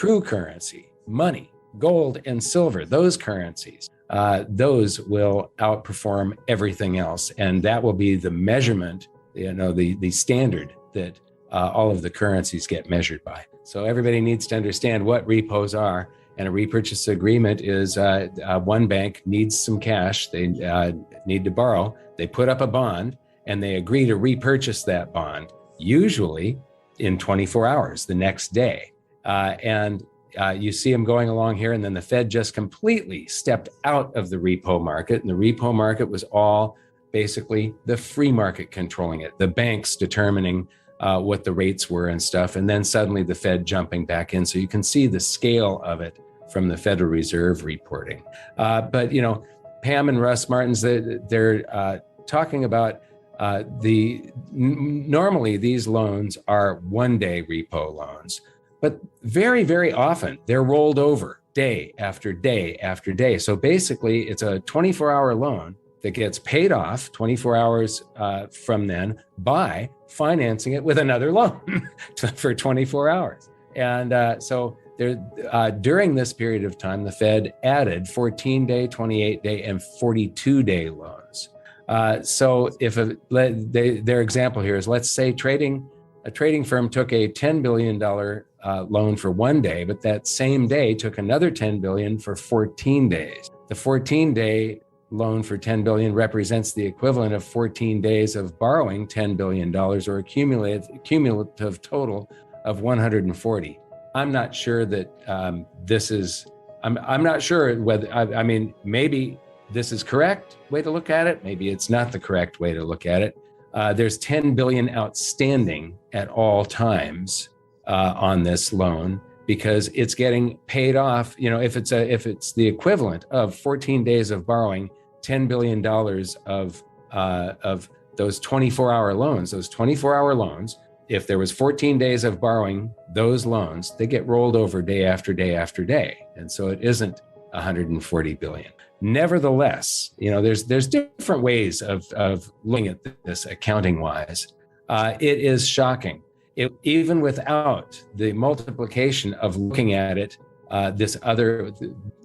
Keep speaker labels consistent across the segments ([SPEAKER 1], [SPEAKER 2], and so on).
[SPEAKER 1] true currency, money, gold and silver, those currencies, those will outperform everything else. And that will be the measurement, the standard that all of the currencies get measured by. So everybody needs to understand what repos are. And a repurchase agreement is one bank needs some cash. They need to borrow. They put up a bond and they agree to repurchase that bond, usually in 24 hours, the next day. You see them going along here, and then the Fed just completely stepped out of the repo market. And the repo market was all basically the free market controlling it, the banks determining what the rates were and stuff. And then suddenly the Fed jumping back in. So you can see the scale of it from the Federal Reserve reporting. But Pam and Russ Martins, they're talking about normally these loans are one-day repo loans. But very, very often they're rolled over day after day after day. So basically it's a 24-hour loan that gets paid off 24 hours from then by financing it with another loan for 24 hours. And so during this period of time, the Fed added 14-day, 28-day, and 42-day loans. So if their example here is, let's say a trading firm took a $10 billion loan for one day, but that same day took another $10 billion for 14 days. The 14-day loan for $10 billion represents the equivalent of 14 days of borrowing $10 billion, or a cumulative total of 140. I'm not sure that I'm not sure whether, maybe this is correct way to look at it. Maybe it's not the correct way to look at it. There's 10 billion outstanding at all times on this loan, because it's getting paid off. If it's the equivalent of 14 days of borrowing $10 billion of those 24-hour loans, if there was 14 days of borrowing those loans, they get rolled over day after day after day. And so it isn't 140 billion. Nevertheless, there's different ways of looking at this accounting wise. It is shocking. Even without the multiplication of looking at it,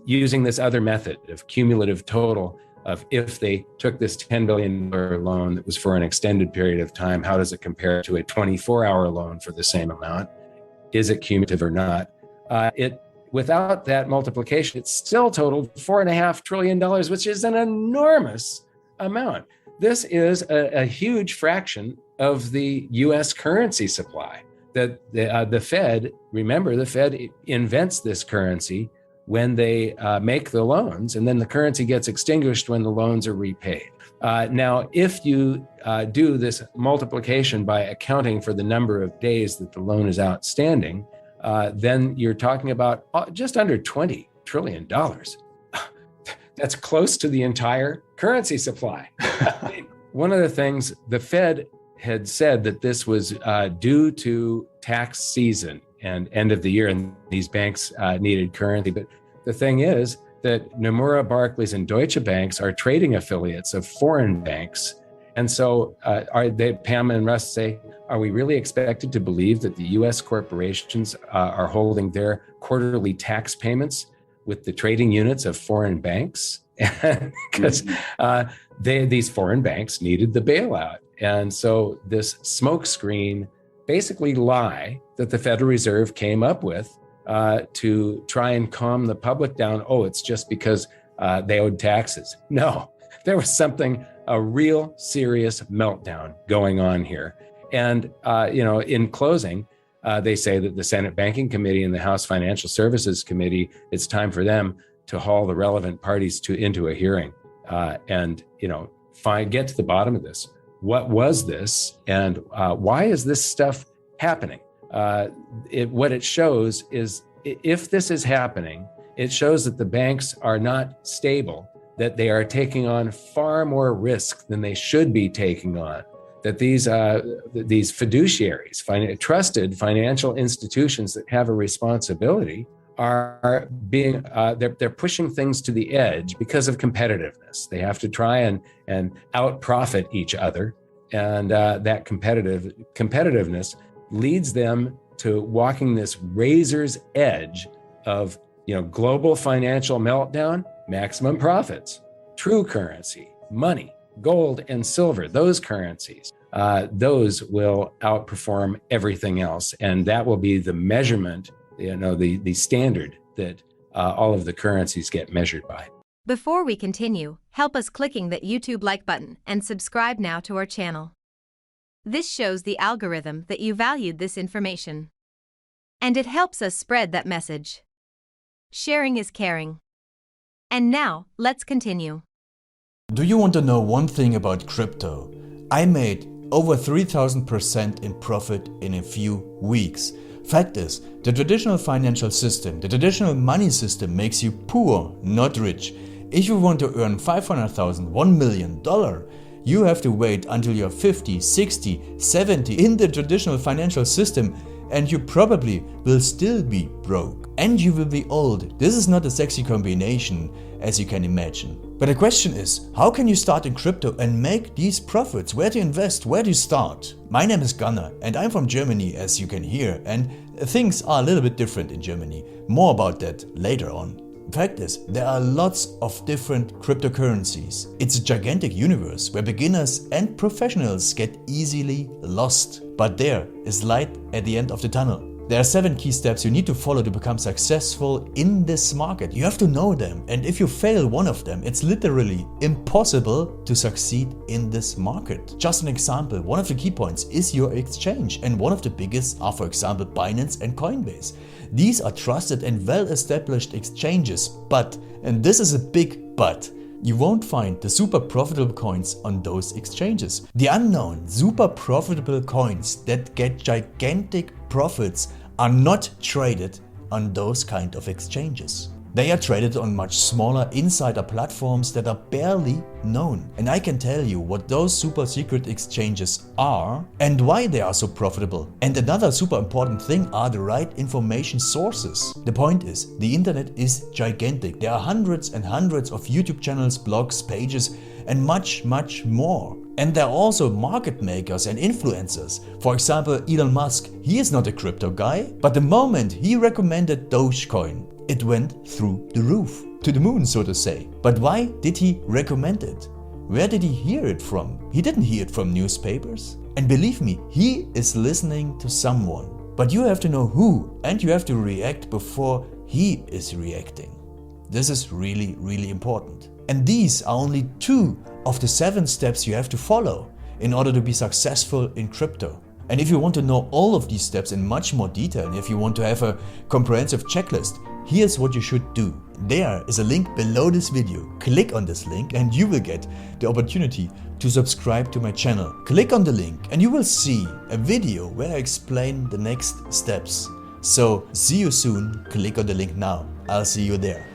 [SPEAKER 1] using this other method of cumulative total, of if they took this $10 billion loan that was for an extended period of time, how does it compare to a 24-hour loan for the same amount? Is it cumulative or not? Without that multiplication, it still totaled $4.5 trillion, which is an enormous amount. This is a huge fraction of the U.S. currency supply. The Fed invents this currency when they make the loans, and then the currency gets extinguished when the loans are repaid. Now, if you do this multiplication by accounting for the number of days that the loan is outstanding, then you're talking about just under $20 trillion. That's close to the entire currency supply. One of the things the Fed had said that this was due to tax season and end of the year, and these banks needed currency. But the thing is that Nomura, Barclays, and Deutsche Banks are trading affiliates of foreign banks. And so Pam and Russ say, are we really expected to believe that the U.S. corporations are holding their quarterly tax payments with the trading units of foreign banks? Because these foreign banks needed the bailout. And so this smokescreen, basically lie that the Federal Reserve came up with to try and calm the public down. Oh, it's just because they owed taxes. No, there was a real serious meltdown going on here. And, in closing, they say that the Senate Banking Committee and the House Financial Services Committee, it's time for them to haul the relevant parties into a hearing and get to the bottom of this. What was this, and why is this stuff happening? What it shows is, if this is happening, it shows that the banks are not stable, that they are taking on far more risk than they should be taking on, that these fiduciaries, trusted financial institutions that have a responsibility, are being they're pushing things to the edge because of competitiveness. They have to try and out-profit each other, and that competitiveness leads them to walking this razor's edge of, global financial meltdown, maximum profits, true currency, money, gold and silver, those currencies, those will outperform everything else. And that will be the measurement, the standard that all of the currencies get measured by.
[SPEAKER 2] Before we continue, help us clicking that YouTube like button and subscribe now to our channel. This shows the algorithm that you valued this information. And it helps us spread that message. Sharing is caring. And now, let's continue.
[SPEAKER 3] Do you want to know one thing about crypto? I made over 3000% in profit in a few weeks. Fact is, the traditional financial system, the traditional money system makes you poor, not rich. If you want to earn $500,000, $1 million, you have to wait until you're 50, 60, 70 in the traditional financial system, and you probably will still be broke. And you will be old. This is not a sexy combination, as you can imagine. But the question is, how can you start in crypto and make these profits? Where to invest? Where to start? My name is Gunnar and I'm from Germany, as you can hear, and things are a little bit different in Germany. More about that later on. Fact is, there are lots of different cryptocurrencies. It's a gigantic universe where beginners and professionals get easily lost. But there is light at the end of the tunnel. There are 7 key steps you need to follow to become successful in this market. You have to know them, and if you fail one of them, it's literally impossible to succeed in this market. Just an example, one of the key points is your exchange, and one of the biggest are, for example, Binance and Coinbase. These are trusted and well-established exchanges, but, and this is a big but, you won't find the super profitable coins on those exchanges. The unknown super profitable coins that get gigantic profits are not traded on those kind of exchanges. They are traded on much smaller insider platforms that are barely known. And I can tell you what those super secret exchanges are and why they are so profitable. And another super important thing are the right information sources. The point is, the internet is gigantic. There are hundreds and hundreds of YouTube channels, blogs, pages, and much more. And there are also market makers and influencers. For example, Elon Musk, he is not a crypto guy, but the moment he recommended Dogecoin, it went through the roof, to the moon, so to say. But why did he recommend it? Where did he hear it from? He didn't hear it from newspapers. And believe me, he is listening to someone. But you have to know who, and you have to react before he is reacting. This is really, really important. And these are only 2 of the 7 steps you have to follow in order to be successful in crypto. And if you want to know all of these steps in much more detail, and if you want to have a comprehensive checklist, here's what you should do. There is a link below this video. Click on this link and you will get the opportunity to subscribe to my channel. Click on the link and you will see a video where I explain the next steps. So see you soon. Click on the link now. I'll see you there.